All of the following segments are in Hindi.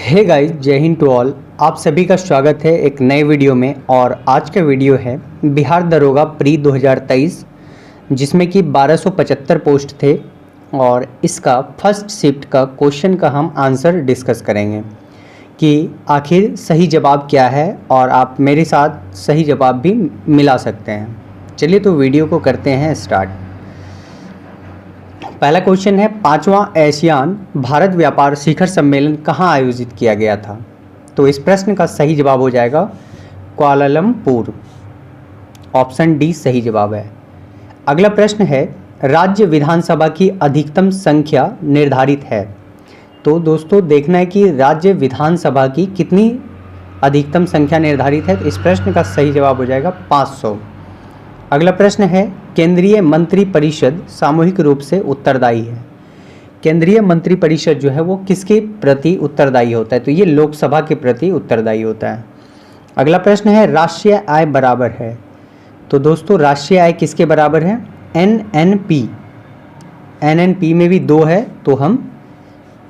हे गाइस, जय हिंद टू ऑल। आप सभी का स्वागत है एक नए वीडियो में। और आज का वीडियो है बिहार दरोगा प्री 2023, जिसमें कि 1275 पोस्ट थे और इसका फर्स्ट शिफ्ट का क्वेश्चन का हम आंसर डिस्कस करेंगे कि आखिर सही जवाब क्या है और आप मेरे साथ सही जवाब भी मिला सकते हैं। चलिए तो वीडियो को करते हैं स्टार्ट। पहला क्वेश्चन है, 5वां एशियान भारत व्यापार शिखर सम्मेलन कहाँ आयोजित किया गया था? तो इस प्रश्न का सही जवाब हो जाएगा कुआलालंपुर। ऑप्शन डी सही जवाब है। अगला प्रश्न है, राज्य विधानसभा की अधिकतम संख्या निर्धारित है। तो दोस्तों देखना है कि राज्य विधानसभा की कितनी अधिकतम संख्या निर्धारित है। तो इस प्रश्न का सही जवाब हो जाएगा 500। अगला प्रश्न है, केंद्रीय मंत्रिपरिषद सामूहिक रूप से उत्तरदायी है। केंद्रीय मंत्रिपरिषद जो है वो किसके प्रति उत्तरदायी होता है? तो ये लोकसभा के प्रति उत्तरदायी होता है। अगला प्रश्न है, राष्ट्रीय आय बराबर है। तो दोस्तों राष्ट्रीय आय किसके बराबर है? एनएनपी। एनएनपी में भी 2 है, तो हम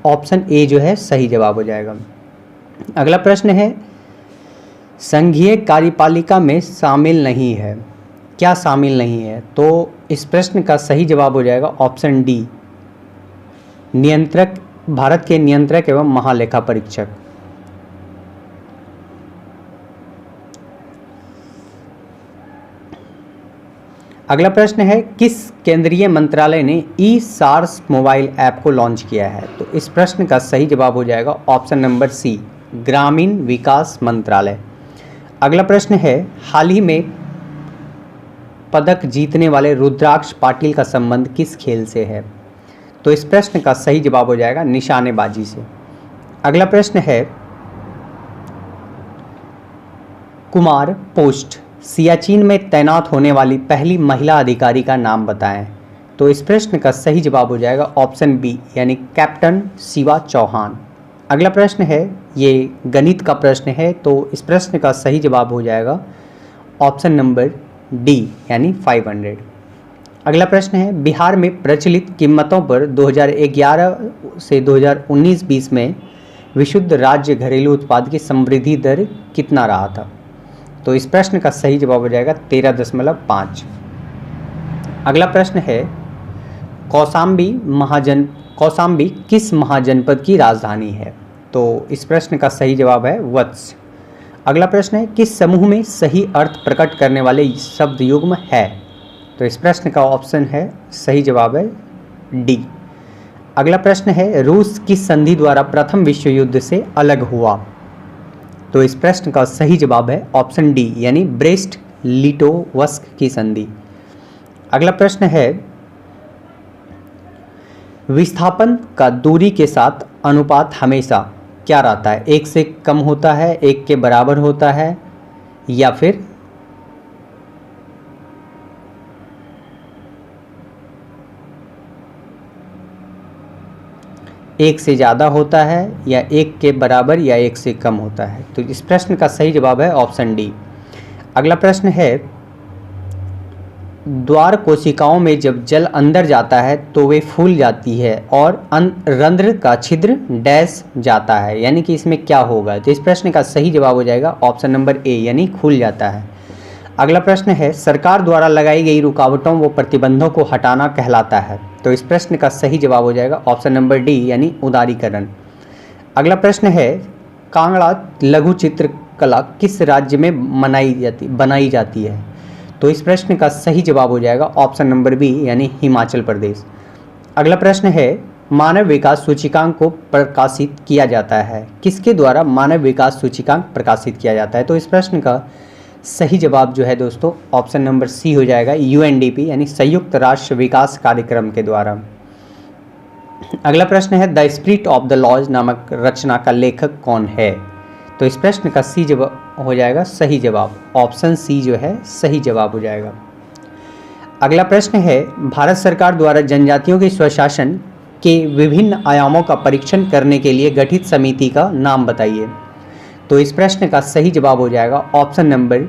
ऑप्शन ए जो है सही जवाब हो जाएगा। अगला प्रश्न है, संघीय कार्यपालिका में शामिल नहीं है। क्या शामिल नहीं है? तो इस प्रश्न का सही जवाब हो जाएगा ऑप्शन डी, नियंत्रक, भारत के नियंत्रक एवं महालेखा परीक्षक। अगला प्रश्न है, किस केंद्रीय मंत्रालय ने ई सार्स मोबाइल ऐप को लॉन्च किया है? तो इस प्रश्न का सही जवाब हो जाएगा ऑप्शन नंबर सी, ग्रामीण विकास मंत्रालय। अगला प्रश्न है, हाल ही में पदक जीतने वाले रुद्राक्ष पाटिल का संबंध किस खेल से है? तो इस प्रश्न का सही जवाब हो जाएगा निशानेबाजी से। अगला प्रश्न है, कुमार पोस्ट सियाचिन में तैनात होने वाली पहली महिला अधिकारी का नाम बताएं। तो इस प्रश्न का सही जवाब हो जाएगा ऑप्शन बी, यानी कैप्टन शिवा चौहान। अगला प्रश्न है, ये गणित का प्रश्न है, तो इस प्रश्न का सही जवाब हो जाएगा ऑप्शन नंबर डी, यानी 500। अगला प्रश्न है, बिहार में प्रचलित कीमतों पर 2011 से 2019-20 में विशुद्ध राज्य घरेलू उत्पाद की समृद्धि दर कितना रहा था? तो इस प्रश्न का सही जवाब हो जाएगा 13.5। अगला प्रश्न है, कौशाम्बी किस महाजनपद की राजधानी है? तो इस प्रश्न का सही जवाब है वत्स। अगला प्रश्न है, किस समूह में सही अर्थ प्रकट करने वाले शब्द युग्म है? तो इस प्रश्न का ऑप्शन है सही जवाब है डी। अगला प्रश्न है, रूस किस संधि द्वारा प्रथम विश्व युद्ध से अलग हुआ? तो इस प्रश्न का सही जवाब है ऑप्शन डी, यानी ब्रेस्ट लिटोवस्क की संधि। अगला प्रश्न है, विस्थापन का दूरी के साथ अनुपात हमेशा क्या रहता है? 1 से कम होता है, 1 के बराबर होता है, या फिर एक से ज़्यादा होता है, या 1 के बराबर या 1 से कम होता है? तो इस प्रश्न का सही जवाब है ऑप्शन डी। अगला प्रश्न है, द्वार कोशिकाओं में जब जल अंदर जाता है तो वे फूल जाती है और रंध्र का छिद्र डैश जाता है, यानी कि इसमें क्या होगा? तो इस प्रश्न का सही जवाब हो जाएगा ऑप्शन नंबर ए, यानी खुल जाता है। अगला प्रश्न है, सरकार द्वारा लगाई गई रुकावटों व प्रतिबंधों को हटाना कहलाता है। तो इस प्रश्न का सही जवाब हो जाएगा ऑप्शन नंबर डी, यानी उदारीकरण। अगला प्रश्न है, कांगड़ा लघु चित्रकला किस राज्य में बनाई जाती है? तो इस प्रश्न का सही जवाब हो जाएगा ऑप्शन नंबर बी, यानी हिमाचल प्रदेश। अगला प्रश्न है, मानव विकास सूचकांक को प्रकाशित किया जाता है किसके द्वारा? मानव विकास सूचकांक प्रकाशित किया जाता है। तो इस प्रश्न का सही जवाब जो है दोस्तों ऑप्शन नंबर सी हो जाएगा, यूएनडीपी, यानी संयुक्त राष्ट्र विकास कार्यक्रम के द्वारा। अगला प्रश्न है, the spirit of the laws नामक रचना का लेखक कौन है? तो इस प्रश्न का सी जवाब हो जाएगा सही जवाब, ऑप्शन सी जो है सही जवाब हो जाएगा। अगला प्रश्न है, भारत सरकार द्वारा जनजातियों के स्वशासन के विभिन्न आयामों का परीक्षण करने के लिए गठित समिति का नाम बताइए। तो इस प्रश्न का सही जवाब हो जाएगा ऑप्शन नंबर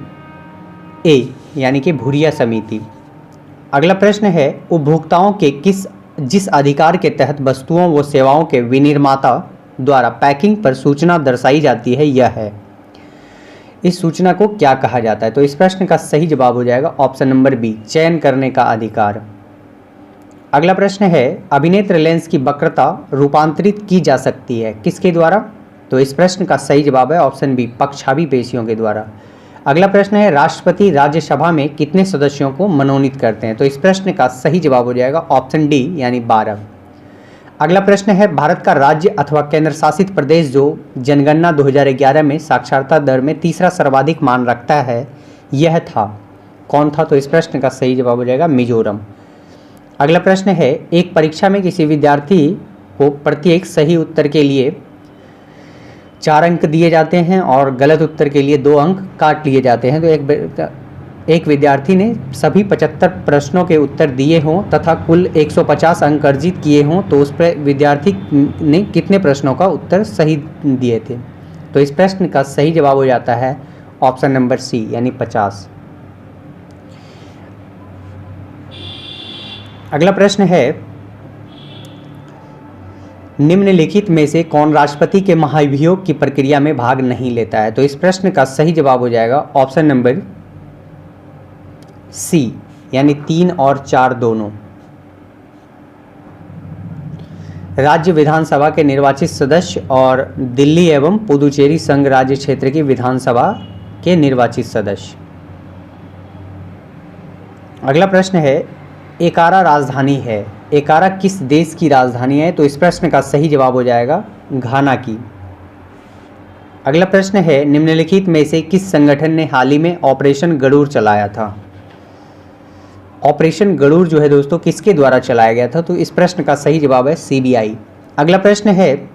ए, यानी कि भूरिया समिति। अगला प्रश्न है, उपभोक्ताओं के जिस अधिकार के तहत वस्तुओं व सेवाओं के विनिर्माता द्वारा पैकिंग पर सूचना दर्शाई जाती है यह है। इस सूचना को क्या कहा जाता है? तो इस प्रश्न का सही जवाब हो जाएगा ऑप्शन नंबर बी, चयन करने का अधिकार। अगला प्रश्न है, अभिनेत्र लेंस की वक्रता रूपांतरित की जा सकती है किसके द्वारा? तो इस प्रश्न का सही जवाब है ऑप्शन बी, पक्षाभी पेशियों के द्वारा। अगला प्रश्न है, राष्ट्रपति राज्यसभा में कितने सदस्यों को मनोनीत करते हैं? तो इस प्रश्न का सही जवाब हो जाएगा ऑप्शन डी यानी 12। अगला प्रश्न है, भारत का राज्य अथवा केंद्र शासित प्रदेश जो जनगणना 2011 में साक्षरता दर में तीसरा सर्वाधिक मान रखता है यह था, कौन था? तो इस प्रश्न का सही जवाब हो जाएगा मिजोरम। अगला प्रश्न है, एक परीक्षा में किसी विद्यार्थी को प्रत्येक सही उत्तर के लिए 4 अंक दिए जाते हैं और गलत उत्तर के लिए 2 अंक काट लिए जाते हैं। तो एक विद्यार्थी ने सभी 75 प्रश्नों के उत्तर दिए हों तथा कुल 150 अंक अर्जित किए हों तो उस पर विद्यार्थी ने कितने प्रश्नों का उत्तर सही दिए थे? तो इस प्रश्न का सही जवाब हो जाता है ऑप्शन नंबर सी यानी 50। अगला प्रश्न है, निम्नलिखित में से कौन राष्ट्रपति के महाभियोग की प्रक्रिया में भाग नहीं लेता है? तो इस प्रश्न का सही जवाब हो जाएगा ऑप्शन नंबर सी यानी 3 और 4 दोनों। राज्य विधानसभा के निर्वाचित सदस्य और दिल्ली एवं पुदुचेरी संघ राज्य क्षेत्र की विधानसभा के निर्वाचित सदस्य। अगला प्रश्न है, एकारा राजधानी है, एकारा किस देश की राजधानी है? तो इस प्रश्न का सही जवाब हो जाएगा घाना की। अगला प्रश्न है, निम्नलिखित में से किस संगठन ने हाल ही में ऑपरेशन गरुड़ चलाया था? ऑपरेशन गरुड़ जो है दोस्तों किसके द्वारा चलाया गया था? तो इस प्रश्न का सही जवाब है सीबीआई। अगला प्रश्न है,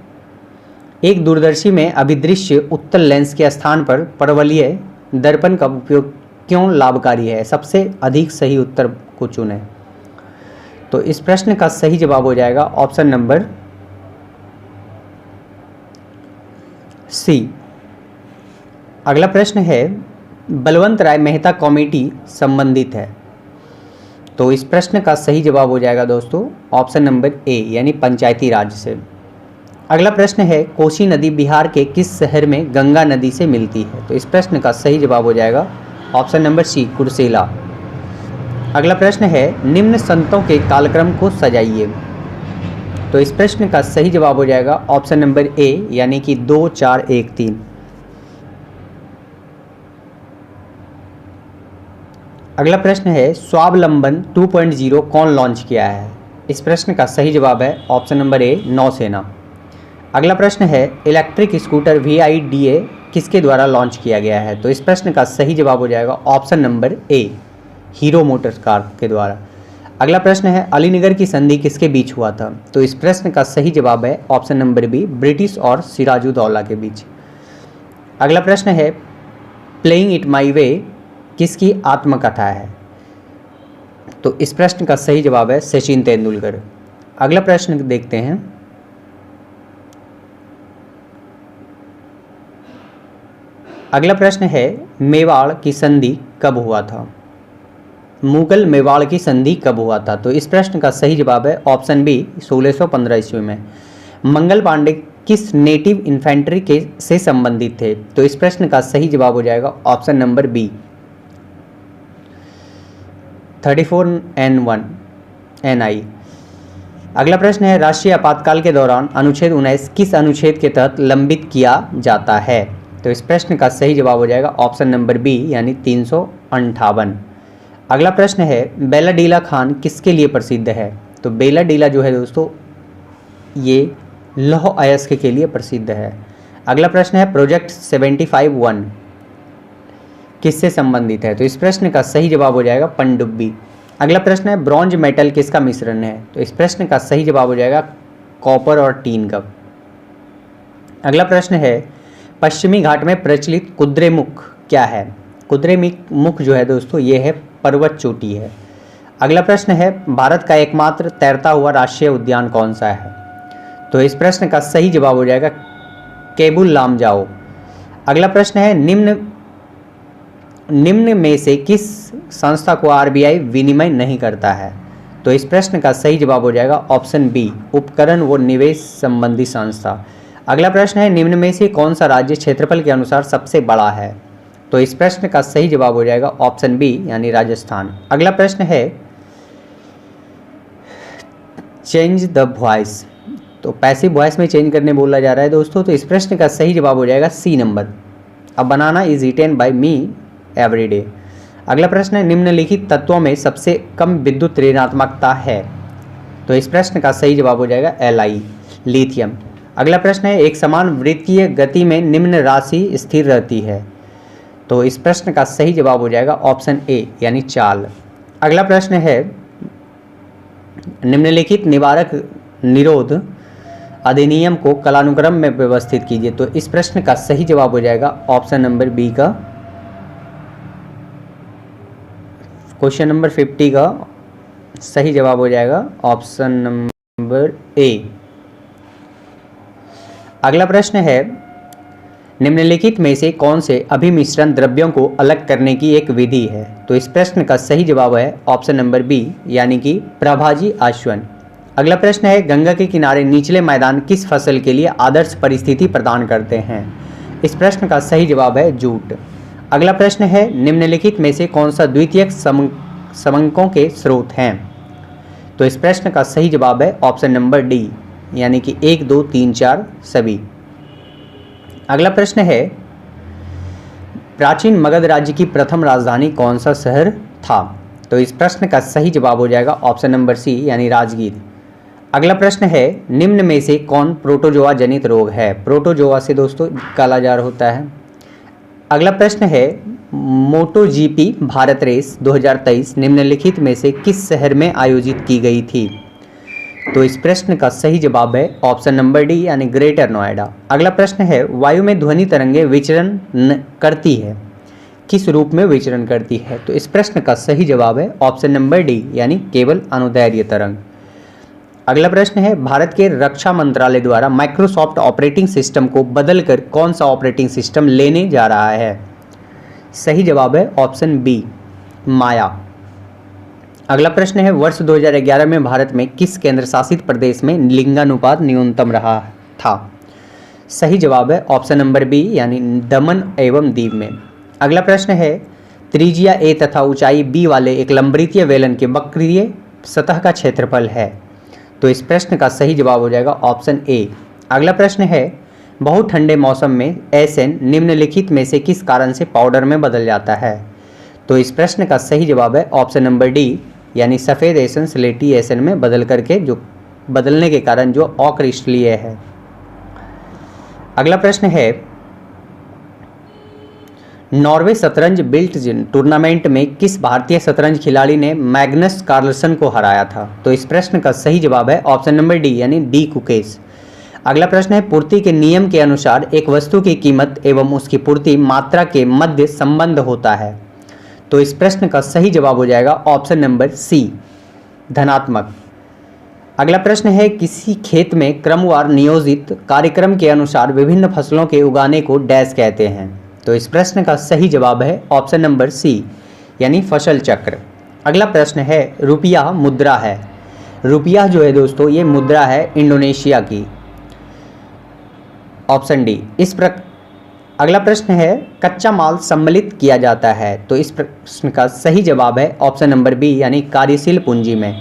एक दूरदर्शी में अभिदृश्य उत्तल लेंस के स्थान पर परवलयीय दर्पण का उपयोग क्यों लाभकारी है? सबसे अधिक सही उत्तर को चुनें। तो इस प्रश्न का सही जवाब हो जाएगा ऑप्शन नंबर सी। अगला प्रश्न है, बलवंत राय मेहता कमेटी संबंधित है, तो इस प्रश्न का सही जवाब हो जाएगा दोस्तों ऑप्शन नंबर ए यानी पंचायती राज से। अगला प्रश्न है, कोसी नदी बिहार के किस शहर में गंगा नदी से मिलती है? तो इस प्रश्न का सही जवाब हो जाएगा ऑप्शन नंबर सी कुर्सेला। अगला प्रश्न है, निम्न संतों के कालक्रम को सजाइए। तो इस प्रश्न का सही जवाब हो जाएगा ऑप्शन नंबर ए यानी कि 2 4 1 3। अगला प्रश्न है, स्वावलंबन 2.0 कौन लॉन्च किया है? इस प्रश्न का सही जवाब है ऑप्शन नंबर ए नौसेना। अगला प्रश्न है, इलेक्ट्रिक स्कूटर VIDA किसके द्वारा लॉन्च किया गया है? तो इस प्रश्न का सही जवाब हो जाएगा option number A hero motorcar के द्वारा। अगला प्रश्न है, अलीनगर की संधि किसके बीच हुआ था? तो इस प्रश्न का सही जवाब है ऑप्शन नंबर बी ब्रिटिश और सिराजुद्दौला के बीच। अगला प्रश्न है, प्लेइंग इट माई वे किसकी आत्मकथा है? तो इस प्रश्न का सही जवाब है सचिन तेंदुलकर। अगला प्रश्न देखते हैं, अगला प्रश्न है, मेवाड़ की संधि कब हुआ था? मुगल मेवाड़ की संधि कब हुआ था? तो इस प्रश्न का सही जवाब है ऑप्शन बी 1615 ईस्वी में। मंगल पांडे किस नेटिव इन्फेंट्री के से संबंधित थे? तो इस प्रश्न का सही जवाब हो जाएगा option number B 34N1 NI। अगला प्रश्न है, राष्ट्रीय आपातकाल के दौरान अनुच्छेद 19 किस अनुच्छेद के तहत लंबित किया जाता है? तो इस प्रश्न का सही जवाब हो जाएगा ऑप्शन नंबर बी यानी 358। अगला प्रश्न है, बेलाडीला खान किसके लिए प्रसिद्ध है? तो बेलाडीला जो है दोस्तों ये लौह अयस्क के लिए प्रसिद्ध है। अगला प्रश्न है, प्रोजेक्ट 75-1 किससे संबंधित है? तो इस प्रश्न का सही जवाब हो जाएगा पनडुब्बी। अगला प्रश्न है, ब्रॉन्ज मेटल किसका मिश्रण है? तो इस प्रश्न का सही जवाब हो जाएगा कॉपर और टीन का। अगला प्रश्न है, पश्चिमी घाट में प्रचलित कुद्रेमुख क्या है? कुद्रेमुख जो है दोस्तों ये है पर्वत चोटी है। अगला प्रश्न है, भारत का एकमात्र तैरता हुआ राष्ट्रीय उद्यान कौन सा है? तो इस प्रश्न का सही जवाब हो जाएगा केबुल लामजाओ। अगला प्रश्न है, निम्न में से किस संस्था को RBI विनिमय नहीं करता है? तो इस प्रश्न का सही जवाब हो जाएगा ऑप्शन बी उपकरण व निवेश संबंधी संस्था। अगला प्रश्न है निम्न में से कौन सा राज्य क्षेत्रफल के अनुसार सबसे बड़ा है? तो इस प्रश्न का सही जवाब हो जाएगा ऑप्शन बी यानी राजस्थान। अगला प्रश्न है चेंज द वॉइस, तो पैसिव वॉइस में चेंज करने बोला जा रहा है दोस्तों। तो इस प्रश्न का सही जवाब हो जाएगा C number, a banana is eaten by me every day. अगला प्रश्न है निम्नलिखित तत्वों में सबसे कम विद्युत ऋणात्मकता है? तो इस प्रश्न का सही जवाब हो जाएगा Li लिथियम। अगला प्रश्न है एक समान वृत्तीय गति में निम्न राशि स्थिर रहती है? तो इस प्रश्न का सही जवाब हो जाएगा ऑप्शन ए यानी चाल। अगला प्रश्न है निम्नलिखित निवारक निरोध अधिनियम को कालानुक्रम में व्यवस्थित कीजिए। तो इस प्रश्न का सही जवाब हो जाएगा ऑप्शन नंबर बी का, क्वेश्चन नंबर 50 का सही जवाब हो जाएगा ऑप्शन नंबर ए। अगला प्रश्न है निम्नलिखित में से कौन से अभिमिश्रण द्रव्यों को अलग करने की एक विधि है? तो इस प्रश्न का सही जवाब है ऑप्शन नंबर बी यानी कि प्रभाजी आसवन। अगला प्रश्न है गंगा के किनारे निचले मैदान किस फसल के लिए आदर्श परिस्थिति प्रदान करते हैं? इस प्रश्न का सही जवाब है जूट। अगला प्रश्न है निम्नलिखित में से कौन सा द्वितीयक समंकों के स्रोत हैं? तो इस प्रश्न का सही जवाब है ऑप्शन नंबर डी यानी कि 1, 2, 3, 4 सभी। अगला प्रश्न है प्राचीन मगध राज्य की प्रथम राजधानी कौन सा शहर था? तो इस प्रश्न का सही जवाब हो जाएगा ऑप्शन नंबर सी यानी राजगीर। अगला प्रश्न है निम्न में से कौन प्रोटोजोआ जनित रोग है? प्रोटोजोआ से दोस्तों कालाजार होता है। अगला प्रश्न है मोटो जीपी भारत रेस 2023 निम्नलिखित में से किस शहर में आयोजित की गई थी? तो इस प्रश्न का सही जवाब है ऑप्शन नंबर डी यानी ग्रेटर नोएडा। अगला प्रश्न है वायु में ध्वनि तरंगें विचरण करती है, किस रूप में विचरण करती है? तो इस प्रश्न का सही जवाब है ऑप्शन नंबर डी यानी केवल अनुदैर्घ्य तरंग। अगला प्रश्न है भारत के रक्षा मंत्रालय द्वारा माइक्रोसॉफ्ट ऑपरेटिंग सिस्टम को बदलकर कौन सा ऑपरेटिंग सिस्टम लेने जा रहा है? सही जवाब है ऑप्शन बी माया। अगला प्रश्न है वर्ष 2011 में भारत में किस केंद्र शासित प्रदेश में लिंगानुपात न्यूनतम रहा था? सही जवाब है ऑप्शन नंबर बी यानी दमन एवं दीव में। अगला प्रश्न है त्रिज्या ए तथा ऊंचाई बी वाले एक लंबवृत्तीय बेलन के वक्रीय सतह का क्षेत्रफल है? तो इस प्रश्न का सही जवाब हो जाएगा ऑप्शन ए। अगला प्रश्न है बहुत ठंडे मौसम में एसएन निम्नलिखित में से किस कारण से पाउडर में बदल जाता है? तो इस प्रश्न का सही जवाब है ऑप्शन नंबर डी यानी सफ़ेद एसन स्लेटी एसन में बदल करके जो बदलने के कारण जो अक्रिस्टलीय है। अगला प्रश्न है नॉर्वे शतरंज बिल्ट टूर्नामेंट में किस भारतीय शतरंज खिलाड़ी ने मैग्नस कार्लसन को हराया था? तो इस प्रश्न का सही जवाब है ऑप्शन नंबर डी यानी डी कुकेश। अगला प्रश्न है पूर्ति के नियम के अनुसार एक वस्तु की कीमत एवं उसकी पूर्ति मात्रा के मध्य संबंध होता है? तो इस प्रश्न का सही जवाब हो जाएगा ऑप्शन नंबर सी धनात्मक। अगला प्रश्न है किसी खेत में क्रमवार नियोजित कार्यक्रम के अनुसार विभिन्न फसलों के उगाने को डैश कहते हैं? तो इस प्रश्न का सही जवाब है ऑप्शन नंबर सी यानी फसल चक्र। अगला प्रश्न है रुपया मुद्रा है, रुपया जो है दोस्तों ये मुद्रा है इंडोनेशिया की, ऑप्शन डी। अगला प्रश्न है कच्चा माल सम्मिलित किया जाता है? तो इस प्रश्न का सही जवाब है ऑप्शन नंबर बी यानी कार्यशील पूंजी में।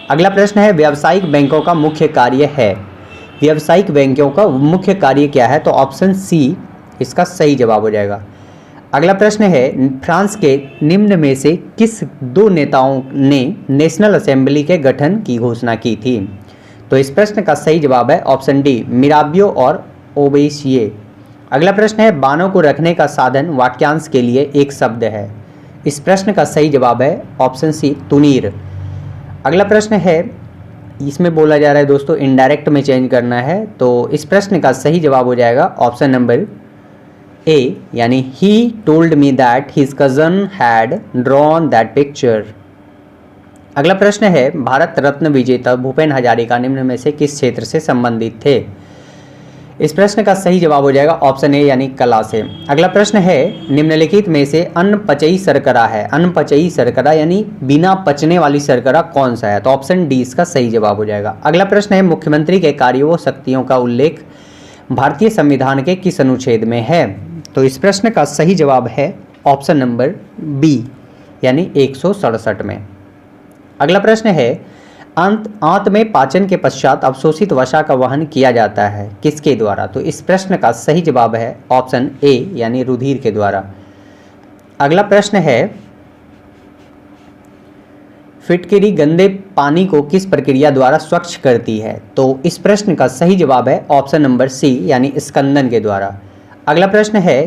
अगला प्रश्न है व्यावसायिक बैंकों का मुख्य कार्य है? व्यावसायिक बैंकों का मुख्य कार्य क्या है? तो ऑप्शन सी इसका सही जवाब हो जाएगा। अगला प्रश्न है फ्रांस के निम्न में से किस दो नेताओं ने नेशनल असेंबली के गठन की घोषणा की थी? तो इस प्रश्न का सही जवाब है ऑप्शन डी मिराबियो और ओबेसिये। अगला प्रश्न है बाणों को रखने का साधन वाक्यांश के लिए एक शब्द है? इस प्रश्न का सही जवाब है ऑप्शन सी तुनीर। अगला प्रश्न है इसमें बोला जा रहा है दोस्तों इनडायरेक्ट में चेंज करना है, तो इस प्रश्न का सही जवाब हो जाएगा ऑप्शन नंबर ए यानी he told me that his cousin had drawn that picture. अगला प्रश्न है भारत रत्न विजेता भूपेन हजारिका निम्न में से किस क्षेत्र से संबंधित थे? इस प्रश्न का सही जवाब हो जाएगा ऑप्शन ए यानी कला से। अगला प्रश्न है निम्नलिखित में से अनपचयी शर्करा है, अनपचयी शर्करा यानी बिना पचने वाली शर्करा कौन सा है? तो ऑप्शन डी इसका सही जवाब हो जाएगा। अगला प्रश्न है मुख्यमंत्री के कार्यों व शक्तियों का उल्लेख भारतीय संविधान के किस अनुच्छेद में है? तो इस प्रश्न का सही जवाब है ऑप्शन नंबर बी यानी 167 में। अगला प्रश्न है आंत में पाचन के पश्चात अवशोषित वसा का वहन किया जाता है किसके द्वारा? तो इस प्रश्न का सही जवाब है ऑप्शन ए यानी रुधिर के द्वारा। अगला प्रश्न है फिटकरी गंदे पानी को किस प्रक्रिया द्वारा स्वच्छ करती है? तो इस प्रश्न का सही जवाब है ऑप्शन नंबर सी यानी स्कंदन के द्वारा। अगला प्रश्न है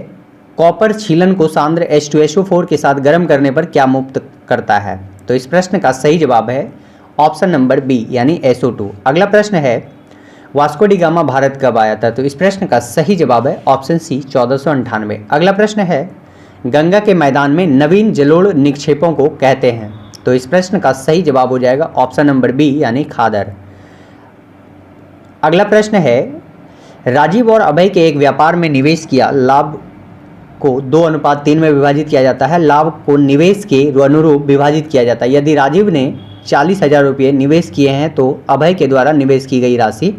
कॉपर छीलन को सांद्र H2SO4 के साथ गर्म करने पर क्या मुक्त करता है? तो इस प्रश्न का सही जवाब है ऑप्शन नंबर बी यानी SO2। अगला प्रश्न है वास्को डी गामा भारत कब आया था? तो इस प्रश्न का सही जवाब है ऑप्शन सी 1498। अगला प्रश्न है गंगा के मैदान में नवीन जलोढ़ निक्षेपों को कहते हैं? तो इस प्रश्न का सही जवाब हो जाएगा ऑप्शन नंबर बी यानी खादर। अगला प्रश्न है राजीव और अभय के एक व्यापार में निवेश किया लाभ को 2:3 में विभाजित किया जाता है, लाभ को निवेश के अनुरूप विभाजित किया जाता है। यदि राजीव ने 40,000 रुपये निवेश किए हैं तो अभय के द्वारा निवेश की गई राशि?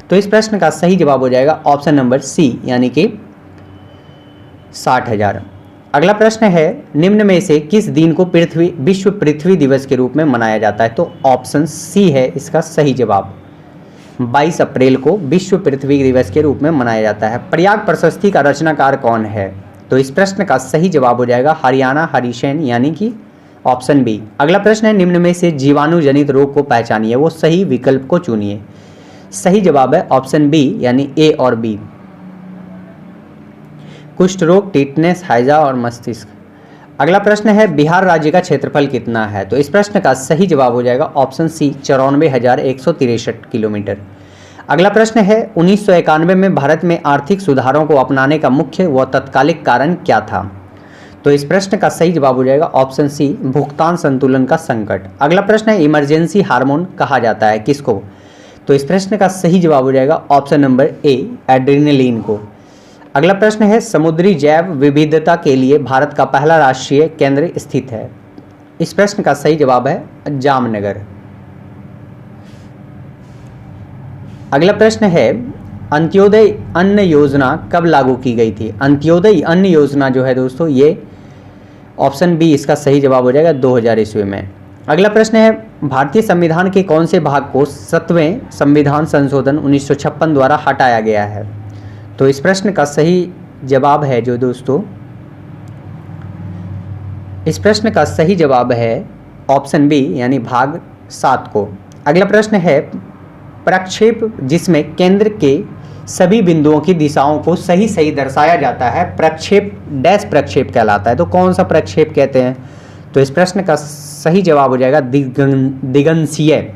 तो इस प्रश्न का सही जवाब हो जाएगा ऑप्शन नंबर सी यानी कि 60,000। अगला प्रश्न है निम्न में से किस दिन को विश्व पृथ्वी दिवस के रूप में मनाया जाता है? तो ऑप्शन सी है इसका सही जवाब। 22 अप्रैल को विश्व पृथ्वी दिवस के रूप में मनाया जाता है। प्रयाग प्रशस्ति का रचनाकार कौन है? तो इस प्रश्न का सही जवाब हो जाएगा हरियाणा हरिसेन यानी कि ऑप्शन बी। अगला प्रश्न है निम्न में से जीवाणु जनित रोग को पहचानिए, वो सही विकल्प को चुनिए। सही जवाब है ऑप्शन बी यानी ए और बी। कुष्ठ रोग, टिटनेस, हैजा और मस्तिष्क। अगला प्रश्न है बिहार राज्य का क्षेत्रफल कितना है? तो इस प्रश्न का सही जवाब हो जाएगा ऑप्शन सी 94,163 किलोमीटर। अगला प्रश्न है 1991 में भारत में आर्थिक सुधारों को अपनाने का मुख्य व तत्कालिक कारण क्या था? तो इस प्रश्न का सही जवाब हो जाएगा ऑप्शन सी भुगतान संतुलन का संकट। अगला प्रश्न है इमरजेंसी हार्मोन कहा जाता है किसको? तो इस प्रश्न का सही जवाब हो जाएगा ऑप्शन नंबर ए एड्रेनलिन को। अगला प्रश्न है समुद्री जैव विविधता के लिए भारत का पहला राष्ट्रीय केंद्र स्थित है? इस प्रश्न का सही जवाब है जामनगर। अगला प्रश्न है अंत्योदय अन्न योजना कब लागू की गई थी? अंत्योदय अन्न योजना जो है दोस्तों ये ऑप्शन बी इसका सही जवाब हो जाएगा 2000 ईस्वी में। अगला प्रश्न है भारतीय संविधान के कौन से भाग को 7वें संविधान संशोधन 1956 द्वारा हटाया गया है? तो इस प्रश्न का सही जवाब है जो दोस्तों इस प्रश्न का सही जवाब है ऑप्शन बी यानी भाग 7 को। अगला प्रश्न है प्रक्षेप जिसमें केंद्र के सभी बिंदुओं की दिशाओं को सही सही दर्शाया जाता है प्रक्षेप डैश प्रक्षेप कहलाता है। तो कौन सा प्रक्षेप कहते हैं? तो इस प्रश्न का सही जवाब हो जाएगा दिगंशीय।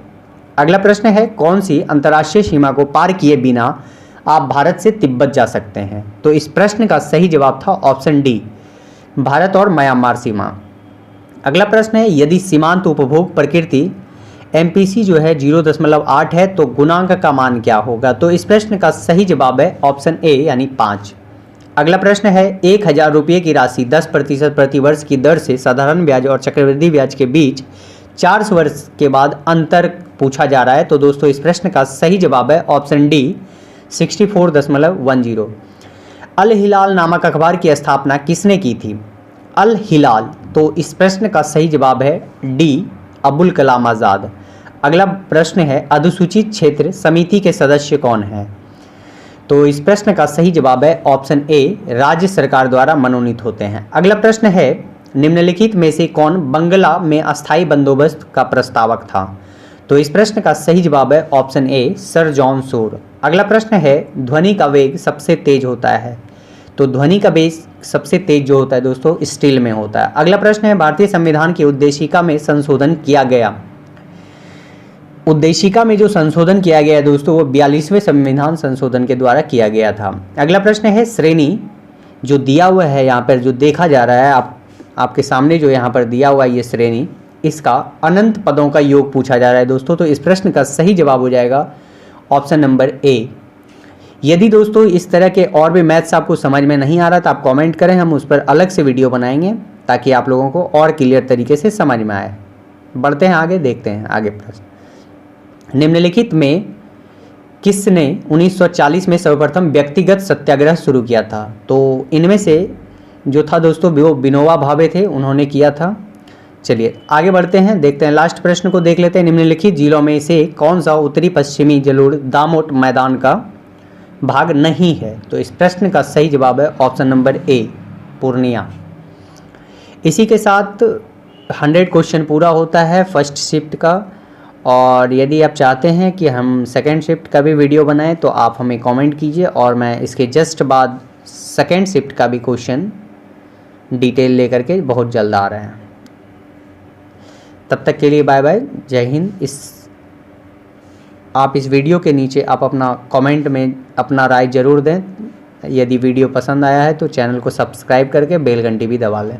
अगला प्रश्न है कौन सी अंतर्राष्ट्रीय सीमा को पार किए बिना आप भारत से तिब्बत जा सकते हैं? तो इस प्रश्न का सही जवाब था ऑप्शन डी भारत और म्यांमार सीमा। अगला प्रश्न है यदि सीमांत उपभोग प्रकृति MPC जो है 0.8 है तो गुणांक का मान क्या होगा? तो इस प्रश्न का सही जवाब है ऑप्शन ए यानी 5। अगला प्रश्न है 1,000 रुपये की राशि 10% प्रतिवर्ष की दर से साधारण ब्याज और चक्रवृद्धि ब्याज के बीच 4 वर्ष के बाद अंतर पूछा जा रहा है। तो दोस्तों इस प्रश्न का सही जवाब है ऑप्शन डी 64.10। अल हिलाल नामक अखबार की स्थापना किसने की थी? अल हिलाल। तो इस प्रश्न का सही जवाब है डी अबुल कलाम आज़ाद। अगला प्रश्न है अनुसूचित क्षेत्र समिति के सदस्य कौन हैं? तो इस प्रश्न का सही जवाब है ऑप्शन ए राज्य सरकार द्वारा मनोनीत होते हैं। अगला प्रश्न है निम्नलिखित में से कौन बंगला में अस्थायी बंदोबस्त का प्रस्तावक था? तो इस प्रश्न का सही जवाब है option A sir John Shore. अगला प्रश्न है ध्वनि का वेग सबसे तेज होता है? तो ध्वनि का वेग सबसे तेज जो होता है दोस्तों स्टील में होता है। अगला प्रश्न है भारतीय संविधान की उद्देशिका में संशोधन किया गया? उद्देशिका में जो संशोधन किया गया है दोस्तों वो 42वें संविधान संशोधन के द्वारा किया गया था। अगला प्रश्न है श्रेणी जो दिया हुआ है यहाँ पर जो देखा जा रहा है आपके सामने जो यहाँ पर दिया हुआ है ये श्रेणी इसका अनंत पदों का योग पूछा जा रहा है दोस्तों। तो इस प्रश्न का सही जवाब हो जाएगा ऑप्शन नंबर ए। यदि दोस्तों इस तरह के और भी मैथ्स आपको समझ में नहीं आ रहा तो आप कमेंट करें, हम उस पर अलग से वीडियो बनाएंगे ताकि आप लोगों को और क्लियर तरीके से समझ में आए। बढ़ते हैं आगे, देखते हैं आगे प्रश्न। निम्नलिखित में किसने 1940 में सर्वप्रथम व्यक्तिगत सत्याग्रह शुरू किया था? तो इनमें से जो था दोस्तों वो विनोबा भावे थे, उन्होंने किया था। चलिए आगे बढ़ते हैं, देखते हैं लास्ट प्रश्न को देख लेते हैं। निम्नलिखित जिलों में से कौन सा उत्तरी पश्चिमी जलोढ़ दामोट मैदान का भाग नहीं है? तो इस प्रश्न का सही जवाब है ऑप्शन नंबर ए, पूर्णिया। इसी के साथ 100 क्वेश्चन पूरा होता है फर्स्ट शिफ्ट का। और यदि आप चाहते हैं कि हम सेकेंड शिफ्ट का भी वीडियो बनाएं तो आप हमें कमेंट कीजिए, और मैं इसके जस्ट बाद सेकेंड शिफ्ट का भी क्वेश्चन डिटेल लेकर के बहुत जल्द आ रहे हैं। तब तक के लिए बाय बाय, जय हिंद। आप इस वीडियो के नीचे आप अपना कमेंट में अपना राय ज़रूर दें। यदि वीडियो पसंद आया है तो चैनल को सब्सक्राइब करके बेल घंटी भी दबा लें।